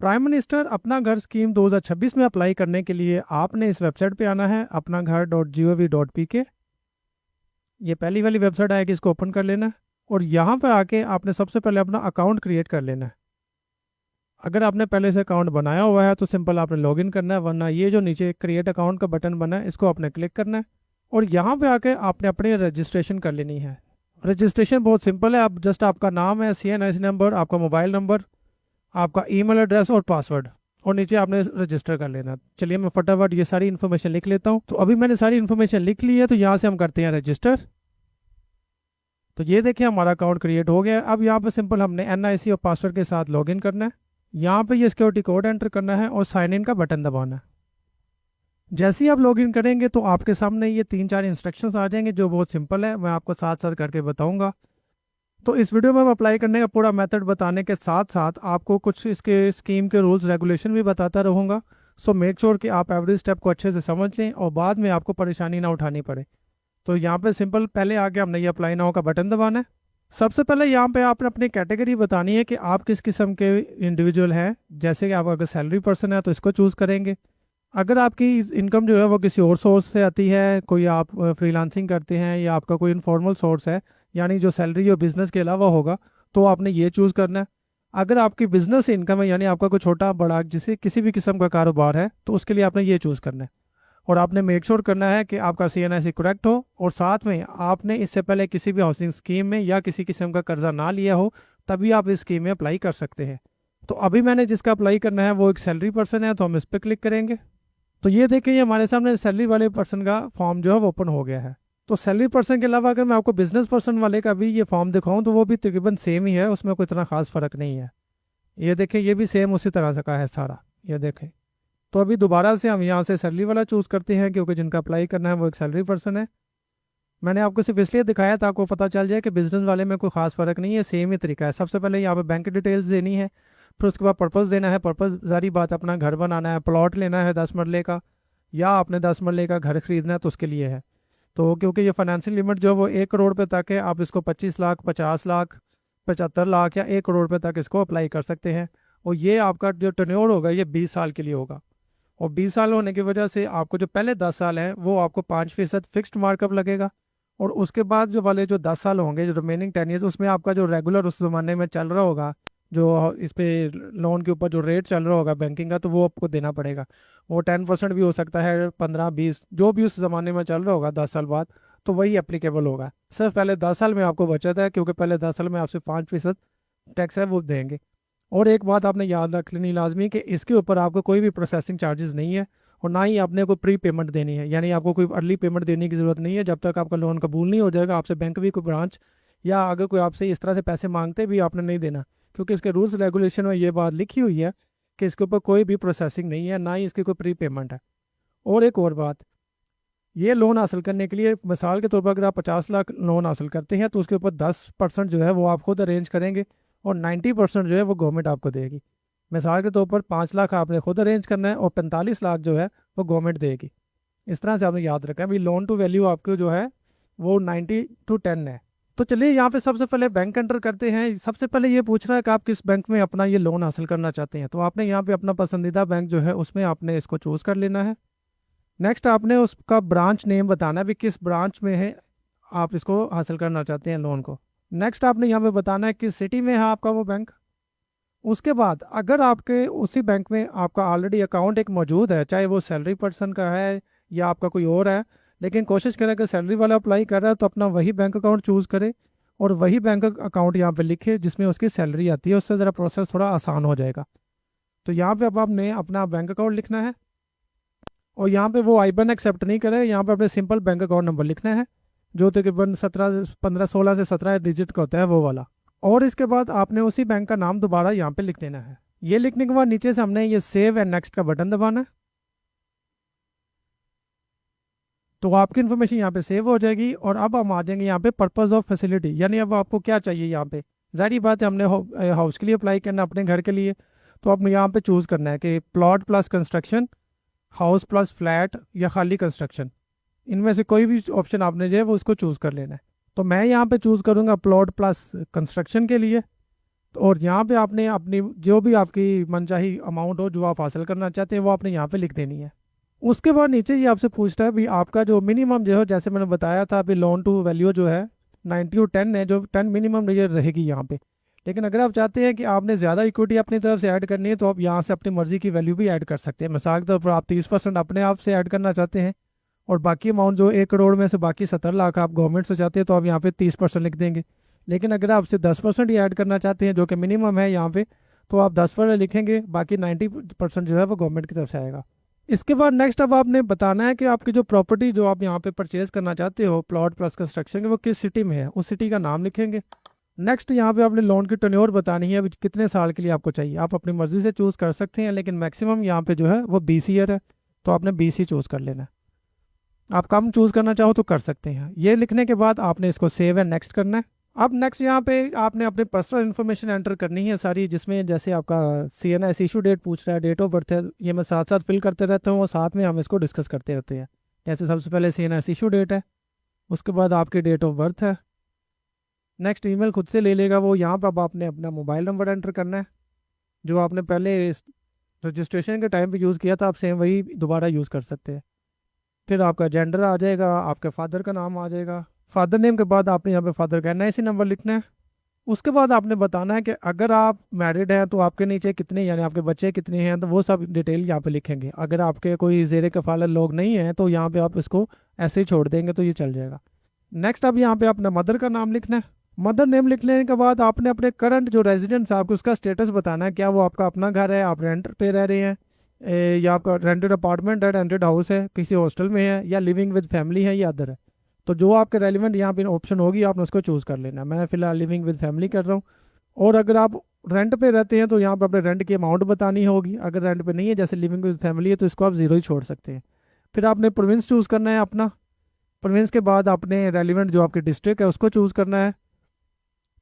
Prime minister अपना घर scheme 2026 में अप्लाई करने के लिए आपने इस वेबसाइट पे आना है, अपना घर .gov.pk। ये पहली वाली वेबसाइट आएगी, इसको ओपन कर लेना है और यहाँ पे आके आपने सबसे पहले अपना अकाउंट क्रिएट कर लेना है। अगर आपने पहले से अकाउंट बनाया हुआ है तो सिंपल आपने लॉगिन करना है, वरना ये जो नीचे क्रिएट अकाउंट का बटन बना है इसको आपने क्लिक करना है और यहाँ पे आके आपने अपनी रजिस्ट्रेशन कर लेनी है। रजिस्ट्रेशन बहुत सिंपल है, आप जस्ट आपका नाम है, CNIC नंबर, आपका मोबाइल नंबर, आपका ईमेल एड्रेस और पासवर्ड, और नीचे आपने रजिस्टर कर लेना। चलिए मैं फटाफट ये सारी इन्फॉर्मेशन लिख लेता हूँ। तो अभी मैंने सारी इन्फॉर्मेशन लिख ली है, तो यहाँ से हम करते हैं रजिस्टर। तो ये देखिए हमारा अकाउंट क्रिएट हो गया। अब यहाँ पे सिंपल हमने NIC और पासवर्ड के साथ लॉगिन करना है। यहाँ पे ये सिक्योरिटी कोड एंटर करना है और साइन इन का बटन दबाना है। जैसे ही आप लॉगिन करेंगे तो आपके सामने ये 3-4 इंस्ट्रक्शंस आ जाएंगे जो बहुत सिंपल है, मैं आपको साथ साथ करके बताऊंगा। तो इस वीडियो में मैं अप्लाई करने का पूरा मेथड बताने के साथ साथ आपको कुछ इसके स्कीम के रूल्स रेगुलेशन भी बताता रहूँगा। सो मेक श्योर कि आप एवरी स्टेप को अच्छे से समझ लें और बाद में आपको परेशानी ना उठानी पड़े। तो यहाँ पे सिंपल पहले आके हमने ये अप्लाई नाउ का बटन दबाना है। सबसे पहले यहाँ पे आपने अपनी कैटेगरी बतानी है कि आप किस किस्म के इंडिविजुअल हैं। जैसे कि आप अगर सैलरी पर्सन है तो इसको चूज़ करेंगे। अगर आपकी इनकम जो है वो किसी और सोर्स से आती है, कोई आप फ्रीलांसिंग करते हैं या आपका कोई इनफॉर्मल सोर्स है, यानी जो सैलरी और बिजनेस के अलावा होगा, तो आपने ये चूज़ करना है। अगर आपकी बिजनेस इनकम है, यानी आपका कोई छोटा बड़ा जिसे किसी भी किस्म का कारोबार है, तो उसके लिए आपने ये चूज़ करना है। और आपने मेक श्योर करना है कि आपका CNIC करेक्ट हो और साथ में आपने इससे पहले किसी भी हाउसिंग स्कीम में या किसी किस्म का कर्जा ना लिया हो, तभी आप इस स्कीम में अप्लाई कर सकते हैं। तो अभी मैंने जिसका अप्लाई करना है वो एक सैलरी पर्सन है, तो हम इस पर क्लिक करेंगे। तो ये देखिए ये हमारे सामने सैलरी वाले पर्सन का फॉर्म जो है वो ओपन हो गया है। तो सैलरी पर्सन के अलावा अगर मैं आपको बिजनेस पर्सन वाले का भी ये फॉर्म दिखाऊं तो वो भी तकरीबन सेम ही है, उसमें कोई इतना खास फ़र्क नहीं है। ये देखें ये भी सेम उसी तरह से का है सारा, ये देखें। तो अभी दोबारा से हम यहाँ से सैलरी वाला चूज़ करते हैं क्योंकि जिनका अप्लाई करना है वो एक सैलरी पर्सन है। मैंने आपको सिर्फ इसलिए दिखाया था आपको पता चल जाए कि बिजनेस वाले में कोई खास फ़र्क नहीं है, सेम ही तरीका है। सबसे पहले यहाँ पे बैंक डिटेल्स देनी है, फिर उसके बाद पर्पज़ देना है। पर्पज़ जारी बात अपना घर बनाना है, प्लॉट लेना है 10 मरले का, या आपने 10 मरले का घर ख़रीदना है तो उसके लिए है। तो क्योंकि ये फाइनेंशियल लिमिट जो है वो 1 करोड़ रुपये तक है, आप इसको 25 लाख, 50 लाख, 75 लाख या 1 करोड़ रुपये तक इसको अप्लाई कर सकते हैं। और ये आपका जो टर्न्योर होगा ये 20 साल के लिए होगा। और 20 साल होने की वजह से आपको जो पहले 10 साल हैं वो आपको 5% फिक्स्ड मार्कअप लगेगा, और उसके बाद जो वाले जो 10 साल होंगे, जो रिमेनिंग 10 ईयर्स, उसमें आपका जो रेगुलर उस ज़माने में चल रहा होगा, जो इस पे लोन के ऊपर जो रेट चल रहा होगा बैंकिंग का, तो वो आपको देना पड़ेगा। वो 10% भी हो सकता है, 15-20, जो भी उस ज़माने में चल रहा होगा 10 साल बाद, तो वही एप्लीकेबल होगा। सिर्फ पहले 10 साल में आपको बचत है, क्योंकि पहले 10 साल में आपसे 5% टैक्स है वो देंगे। और एक बात आपने याद रख लेनी लाजमी कि इसके ऊपर आपको कोई भी प्रोसेसिंग चार्जेस नहीं है और ना ही आपने कोई प्री पेमेंट देनी है, यानी आपको कोई अर्ली पेमेंट देने की ज़रूरत नहीं है। जब तक आपका लोन कबूल नहीं हो जाएगा आपसे बैंक भी कोई ब्रांच या अगर कोई आपसे इस तरह से पैसे मांगते भी आपने नहीं देना, क्योंकि इसके रूल्स रेगुलेशन में ये बात लिखी हुई है कि इसके ऊपर कोई भी प्रोसेसिंग नहीं है, ना ही इसकी कोई प्री पेमेंट है। और एक और बात, ये लोन हासिल करने के लिए मिसाल के तौर पर अगर आप 50 लाख लोन हासिल करते हैं तो उसके ऊपर 10% जो है वो आप खुद अरेंज करेंगे और 90% जो है वो गवर्नमेंट आपको देगी। मिसाल के तौर पर 5 लाख आपने खुद अरेंज करना है और 45 लाख जो है वो गवर्नमेंट देगी। इस तरह से आपने याद रखा है भाई, लोन टू वैल्यू आपको जो है वो 90-10 है। तो चलिए यहाँ पे सबसे पहले बैंक एंटर करते हैं। सबसे पहले ये पूछ रहा है कि आप किस बैंक में अपना ये लोन हासिल करना चाहते हैं, तो आपने यहाँ पे अपना पसंदीदा बैंक जो है उसमें आपने इसको चूज़ कर लेना है। नेक्स्ट आपने उसका ब्रांच नेम बताना है भी किस ब्रांच में है आप इसको हासिल करना चाहते हैं लोन को। नेक्स्ट आपने यहाँ पे बताना है किस सिटी में है आपका वो बैंक। उसके बाद अगर आपके उसी बैंक में आपका ऑलरेडी अकाउंट एक मौजूद है, चाहे वो सैलरी पर्सन का है या आपका कोई और है, लेकिन कोशिश करें कि सैलरी वाला अप्लाई कर रहा है तो अपना वही बैंक अकाउंट चूज़ करे और वही बैंक अकाउंट यहाँ पे लिखे जिसमें उसकी सैलरी आती है, उससे ज़रा प्रोसेस थोड़ा आसान हो जाएगा। तो यहाँ पे अब आपने अपना बैंक अकाउंट लिखना है और यहाँ पे वो IBAN एक्सेप्ट नहीं करे, यहाँ पे अपने सिंपल बैंक अकाउंट नंबर लिखना है जो तकरीबन 15-16 से 17 डिजिट का होता है वो वाला। और इसके बाद आपने उसी बैंक का नाम दोबारा यहाँ पे लिख देना है। ये लिखने के बाद नीचे से हमने ये सेव एंड नेक्स्ट का बटन दबाना है, तो आपकी इन्फॉर्मेशन यहाँ पे सेव हो जाएगी। और अब हम आ जाएंगे यहाँ पे पर्पस ऑफ फैसिलिटी, यानी अब आपको क्या चाहिए यहाँ पे। जाहिर बात है हमने हाउस के लिए अप्लाई करना, अपने घर के लिए, तो अब यहाँ पे चूज़ करना है कि plot plus construction, house plus flat या खाली कंस्ट्रक्शन। इनमें से कोई भी ऑप्शन आपने जो है वो उसको चूज़ कर लेना है। तो मैं यहाँ पे चूज़ करूँगा प्लॉट प्लस कंस्ट्रक्शन के लिए। और यहाँ पे आपने अपनी जो भी आपकी मनचाही अमाउंट हो जो आप हासिल करना चाहते हैं वो आपने यहाँ पे लिख देनी है। उसके बाद नीचे ये आपसे पूछता है भी आपका जो मिनिमम जो है, जैसे मैंने बताया था अभी लोन टू वैल्यू जो है 90/10 है, जो 10 मिनिमम ये रहेगी यहाँ पे। लेकिन अगर आप चाहते हैं कि आपने ज़्यादा इक्विटी अपनी तरफ से ऐड करनी है तो आप यहाँ से अपनी मर्जी की वैल्यू भी ऐड कर सकते हैं। मिसाल के तौर पर आप 30% अपने आप से ऐड करना चाहते हैं और बाकी अमाउंट जो 1 करोड़ में से बाकी 70 लाख आप गवर्नमेंट से चाहते हैं तो आप यहाँ पे 30% लिख देंगे। लेकिन अगर आप सिर्फ 10% ही ऐड करना चाहते हैं जो कि मिनिमम है यहाँ पे, तो आप 10% लिखेंगे, बाकी 90% जो है वो गवर्नमेंट की तरफ से आएगा। इसके बाद नेक्स्ट अब आपने बताना है कि आपकी जो प्रॉपर्टी जो आप यहाँ पे परचेज करना चाहते हो प्लॉट प्लस कंस्ट्रक्शन वो किस सिटी में है, उस सिटी का नाम लिखेंगे। नेक्स्ट यहाँ पे आपने लोन की टेन्योर बतानी है, अभी कितने साल के लिए आपको चाहिए। आप अपनी मर्जी से चूज़ कर सकते हैं लेकिन मैक्सिमम यहाँ पे जो है वो 20 ईयर है, तो आपने 20 ही चूज़ कर लेना है। आप कम चूज़ करना चाहो तो कर सकते हैं। ये लिखने के बाद आपने इसको सेव एंड नेक्स्ट करना है। अब नेक्स्ट यहाँ पे आपने अपनी पर्सनल इन्फॉर्मेशन एंटर करनी है सारी, जिसमें जैसे आपका CNS इशू डेट पूछ रहा है, डेट ऑफ बर्थ है, ये मैं साथ साथ फिल करते रहता हूँ और साथ में हम इसको डिस्कस करते रहते हैं। जैसे सबसे पहले CNS इशू डेट है, उसके बाद आपकी डेट ऑफ बर्थ है। नेक्स्ट ईमेल खुद से ले लेगा वो। यहाँ पर अब आपने अपना मोबाइल नंबर एंटर करना है जो आपने पहले रजिस्ट्रेशन के टाइम पे यूज़ किया था, आप सेम वही दोबारा यूज़ कर सकते हैं। फिर आपका जेंडर आ जाएगा, आपके फादर का नाम आ जाएगा। फादर नेम के बाद आपने यहाँ पे फादर का NIC नंबर लिखना है। उसके बाद आपने बताना है कि अगर आप मैरिड हैं तो आपके नीचे कितने यानी आपके बच्चे कितने हैं, तो वो सब डिटेल यहाँ पे लिखेंगे। अगर आपके कोई ज़ेरे कफालत लोग नहीं हैं तो यहाँ पे आप इसको ऐसे ही छोड़ देंगे तो ये चल जाएगा। नेक्स्ट अब यहाँ पे अपना मदर का नाम लिखना है। मदर नेम लिख लेने के बाद आपने अपने करंट जो रेजिडेंस है आपको उसका स्टेटस बताना है। क्या वो आपका अपना घर है, आप रेंट पे रह रहे हैं, या आपका रेंटेड अपार्टमेंट है, रेंटेड हाउस है, किसी हॉस्टल में है, या लिविंग विद फैमिली है, या अदर है। तो जो आपके रेलिवेंट यहाँ पे ऑप्शन होगी आपने उसको चूज़ कर लेना है। मैं फ़िलहाल लिविंग विद फैमिली कर रहा हूँ। और अगर आप रेंट पे रहते हैं तो यहाँ पे अपने रेंट की अमाउंट बतानी होगी। अगर रेंट पे नहीं है जैसे लिविंग विद फैमिली है तो इसको आप ज़ीरो ही छोड़ सकते हैं। फिर आपने प्रोविंस चूज़ करना है अपना। प्रोविंस के बाद आपने रेलिवेंट जो आपकी डिस्ट्रिक्ट है उसको चूज़ करना है।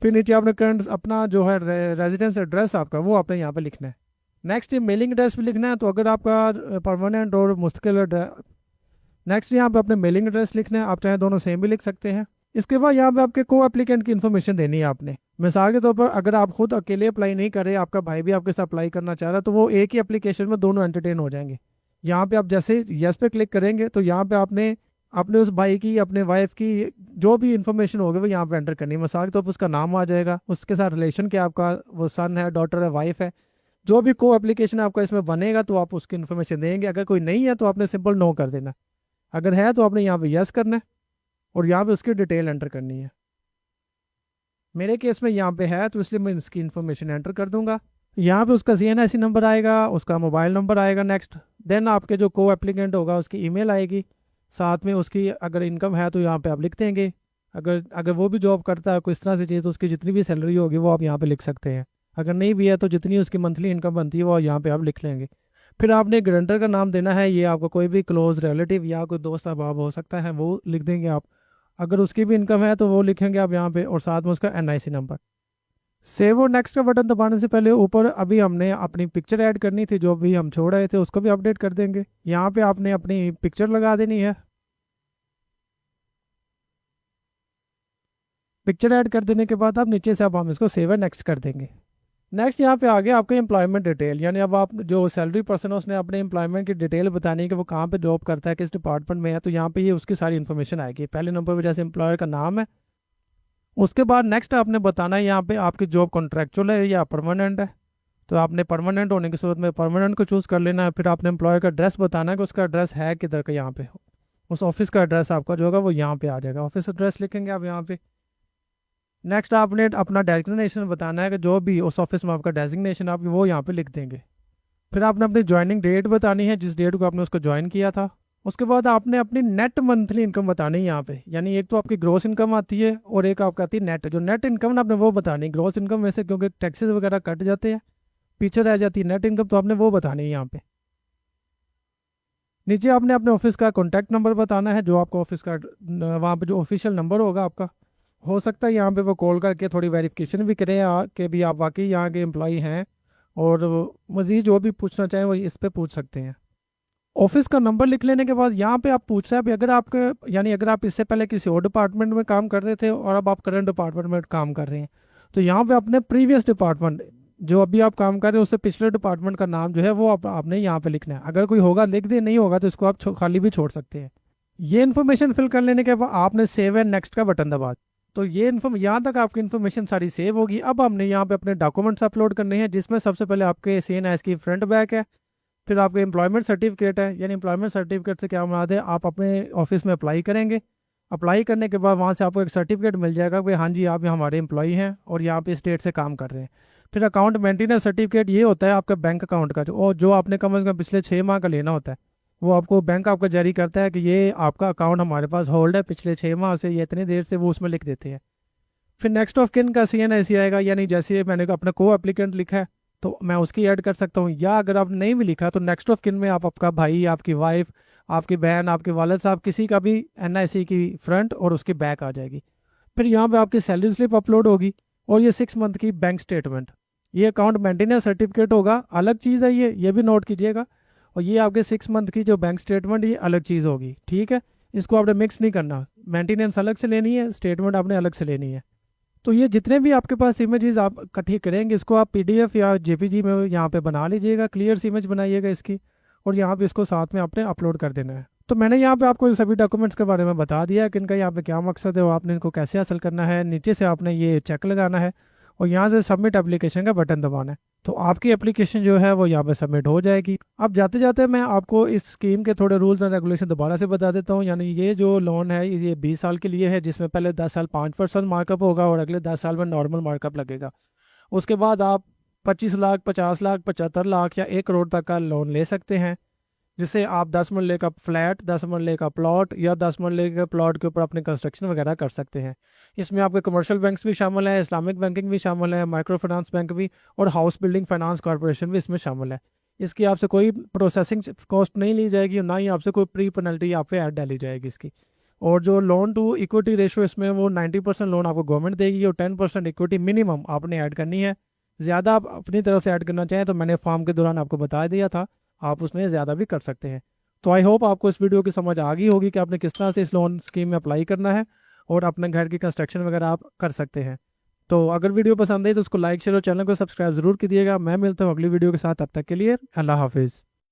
फिर नीचे आपने करंट अपना जो है रेजिडेंस एड्रेस आपका वो आपने यहाँ पे लिखना है। नेक्स्ट ये मेलिंग एड्रेस भी लिखना है, तो अगर आपका परमानेंट और मुस्तकिल नेक्स्ट यहाँ पे अपने मेलिंग एड्रेस लिखना है। आप चाहे दोनों सेम भी लिख सकते हैं। इसके बाद यहाँ पे आपके को एप्लीकेंट की इन्फॉर्मेशन देनी है आपने। मिसाल के तौर पर अगर आप खुद अकेले अप्लाई नहीं कर रहे, आपका भाई भी आपके साथ अप्लाई करना चाह रहा है, तो वो एक ही एप्लीकेशन में दोनों एंटरटेन हो जाएंगे। यहाँ पे आप जैसे यस पे क्लिक करेंगे तो यहाँ पे आपने अपने उस भाई की, अपने वाइफ की जो भी इंफॉर्मेशन होगी वो यहाँ पे एंटर करनी है। मिसाल के तौर पर उसका नाम आ जाएगा, उसके साथ रिलेशन क्या आपका, वो सन है, डॉटर है, वाइफ है, जो भी को एप्लीकेशन आपका इसमें बनेगा तो आप उसकी इन्फॉर्मेशन देंगे। अगर कोई नहीं है तो आपने सिंपल नो कर देना। अगर है तो आपने यहाँ पे यस करना है और यहाँ पे उसकी डिटेल एंटर करनी है। मेरे केस में यहाँ पे है तो इसलिए मैं इसकी इन्फॉर्मेशन एंटर कर दूंगा। यहाँ पे उसका CNIC नंबर आएगा, उसका मोबाइल नंबर आएगा। नेक्स्ट देन आपके जो को एप्लीकेंट होगा उसकी ईमेल आएगी, साथ में उसकी अगर इनकम है तो यहाँ पे आप लिख देंगे। अगर वो भी जॉब करता है कोई इस तरह से चीज़ तो उसकी जितनी भी सैलरी होगी वो आप यहाँ पे लिख सकते हैं। अगर नहीं भी है तो जितनी उसकी मंथली इनकम बनती है वो यहाँ पे आप लिख लेंगे। फिर आपने गारंटर का नाम देना है, ये आपका कोई भी क्लोज रिलेटिव या कोई दोस्त अहबाब हो सकता है वो लिख देंगे आप। अगर उसकी भी इनकम है तो वो लिखेंगे आप यहाँ पे, और साथ में उसका NIC नंबर। सेव और नेक्स्ट का बटन दबाने से पहले ऊपर अभी हमने अपनी पिक्चर ऐड करनी थी, जो भी हम छोड़ रहे थे उसको भी अपडेट कर देंगे। यहाँ पे आपने अपनी पिक्चर लगा देनी है। पिक्चर ऐड कर देने के बाद आप नीचे से अब हम इसको सेव एंड नेक्स्ट कर देंगे। नेक्स्ट यहाँ पे आगे आपके एम्प्लॉयमेंट डिटेल, यानी अब आप जो सैलरी पर्सन है उसने अपने एम्प्लॉयमेंट की डिटेल बतानी है कि वो कहाँ पे जॉब करता है, किस डिपार्टमेंट में है, तो यहाँ पे ये उसकी सारी इन्फॉर्मेशन आएगी। पहले नंबर पे जैसे एम्प्लॉयर का नाम है। उसके बाद नेक्स्ट आपने बताना है यहाँ पे आपकी जॉब कॉन्ट्रैक्चुअल है या परमानेंट है, तो आपने परमानेंट होने की सूरत में परमानेंट को चूज़ कर लेना है। फिर आपने एम्प्लॉयर का एड्रेस बताना है कि उसका एड्रेस है किधर का, यहाँ पे उस ऑफिस का एड्रेस आपका जो होगा वो यहाँ पे आ जाएगा, ऑफिस एड्रेस लिखेंगे आप यहाँ पे। नेक्स्ट आपने अपना डेजिग्नेशन बताना है कि जो भी उस ऑफिस में आपका डेजिग्नेशन आप वो यहाँ पे लिख देंगे। फिर आपने अपनी ज्वाइनिंग डेट बतानी है, जिस डेट को आपने उसको ज्वाइन किया था। उसके बाद आपने अपनी नेट मंथली इनकम बतानी है यहाँ पे, यानी एक तो आपकी ग्रॉस इनकम आती है और एक आपका आती है नेट। जो नेट इनकम आपने वो बतानी, ग्रॉस इनकम में से क्योंकि टैक्सेस वगैरह कट जाते हैं पीछे रह जाती है नेट इनकम, तो आपने वो बतानी है यहाँ पे। नीचे आपने अपने ऑफिस का कॉन्टैक्ट नंबर बताना है, जो आपका ऑफिस का वहाँ पे जो ऑफिशियल नंबर होगा आपका। हो सकता है यहाँ पे वो कॉल करके थोड़ी वेरिफिकेशन भी करें कि भी आप वाकई यहाँ के एम्प्लॉई हैं, और मज़ीद जो भी पूछना चाहें वो इस पे पूछ सकते हैं। ऑफिस का नंबर लिख लेने के बाद यहाँ पे आप पूछ रहे हैं भी अगर आपके यानी अगर आप इससे पहले किसी और डिपार्टमेंट में काम कर रहे थे और अब आप करंट डिपार्टमेंट में काम कर रहे हैं, तो यहाँ पे अपने प्रीवियस डिपार्टमेंट जो अभी आप काम कर रहे हो उससे पिछले डिपार्टमेंट का नाम जो है वो आपने यहाँ पे लिखना है। अगर कोई होगा लिख दे, नहीं होगा तो इसको आप खाली भी छोड़ सकते हैं। ये इन्फॉर्मेशन फिल कर लेने के बाद आपने सेव एंड नेक्स्ट का बटन दबा। तो ये यहाँ तक आपकी इन्फॉर्मेशन सारी सेव होगी। अब हमने यहाँ पे अपने डॉक्यूमेंट्स अपलोड करने हैं, जिसमें सबसे पहले आपके CNS की फ्रंट बैक है, फिर आपके एम्प्लॉयमेंट सर्टिफिकेट है। यानी एम्प्लॉयमेंट सर्टिफिकेट से क्या मुराद है, आप अपने ऑफिस में अप्लाई करेंगे। अप्लाई करने के बाद वहाँ से आपको एक सर्टिफिकेट मिल जाएगा कि हाँ जी आप हमारे एम्प्लॉई हैं और यहाँ पे इस डेट से काम कर रहे हैं। फिर अकाउंट मेंटेनेंस सर्टिफिकेट, ये होता है आपका बैंक अकाउंट का और जो आपने कम से कम पिछले 6 माह का लेना होता है, वो आपको बैंक आपका जारी करता है कि ये आपका अकाउंट हमारे पास होल्ड है पिछले 6 माह से, ये इतनी देर से, वो उसमें लिख देते हैं। फिर नेक्स्ट ऑफ किन का CNS आएगा, यानी जैसे मैंने अपना को एप्लीकेंट लिखा है तो मैं उसकी ऐड कर सकता हूँ, या अगर आप नहीं भी लिखा तो नेक्स्ट ऑफ किन में आप आपका भाई, आपकी वाइफ, आपकी बहन, आपके वालिद साहब, किसी का भी NIC की फ्रंट और उसकी बैक आ जाएगी। फिर यहाँ पे आपकी सैलरी स्लिप अपलोड होगी और ये 6 मंथ की बैंक स्टेटमेंट। ये अकाउंट मेंटेनेंस सर्टिफिकेट होगा, अलग चीज़ है ये भी नोट कीजिएगा। और ये आपके 6 मंथ की जो बैंक स्टेटमेंट, ये अलग चीज़ होगी, ठीक है। इसको आपने मिक्स नहीं करना, मेंटेनेंस अलग से लेनी है, स्टेटमेंट आपने अलग से लेनी है। तो ये जितने भी आपके पास इमेजेस आप इकट्ठी करेंगे, इसको आप PDF या JPG में यहाँ पे बना लीजिएगा, क्लियर सी इमेज बनाइएगा इसकी, और यहाँ पे इसको साथ में आपने अपलोड कर देना है। तो मैंने यहाँ पे आपको सभी डॉक्यूमेंट्स के बारे में बता दिया है कि इनका यहाँ पे क्या मकसद है और आपने इनको कैसे हासिल करना है। नीचे से आपने ये चेक लगाना है और यहाँ से सबमिट एप्लीकेशन का बटन दबाना है, तो आपकी एप्लीकेशन जो है वो यहाँ पे सबमिट हो जाएगी। अब जाते जाते मैं आपको इस स्कीम के थोड़े रूल्स एंड रेगुलेशन दोबारा से बता देता हूँ। यानी ये जो लोन है ये 20 साल के लिए है, जिसमें पहले 10 साल 5% मार्कअप होगा और अगले 10 साल में नॉर्मल मार्कअप लगेगा। उसके बाद आप 25 लाख, 50 लाख, 75 लाख या 1 करोड़ तक का लोन ले सकते हैं, जिससे आप 10 मरले का फ्लैट, 10 मरले का प्लॉट या 10 मरले के प्लॉट के ऊपर अपने कंस्ट्रक्शन वगैरह कर सकते हैं। इसमें आपके कमर्शियल बैंक्स भी शामिल है, इस्लामिक बैंकिंग भी शामिल है, माइक्रो फाइनेंस बैंक भी, और हाउस बिल्डिंग फाइनेंस कॉरपोरेशन भी इसमें शामिल है। इसकी आपसे कोई प्रोसेसिंग कॉस्ट नहीं ली जाएगी और ना ही आपसे कोई प्री पेनल्टी आप पे ऐड डाली जाएगी इसकी। और जो लोन टू इक्विटी रेशो इसमें वो 90% लोन आपको गवर्नमेंट देगी और 10% इक्विटी मिनिमम आपने ऐड करनी है। ज़्यादा आप अपनी तरफ से ऐड करना चाहें तो मैंने फॉर्म के दौरान आपको बता दिया था, आप उसमें ज़्यादा भी कर सकते हैं। तो आई होप आपको इस वीडियो की समझ आ गई होगी कि आपने किस तरह से इस लोन स्कीम में अप्लाई करना है और अपने घर की कंस्ट्रक्शन वगैरह आप कर सकते हैं। तो अगर वीडियो पसंद आई तो उसको लाइक, शेयर और चैनल को सब्सक्राइब ज़रूर कीजिएगा। मैं मिलता हूँ अगली वीडियो के साथ, तब तक के लिए अल्लाह हाफिज़।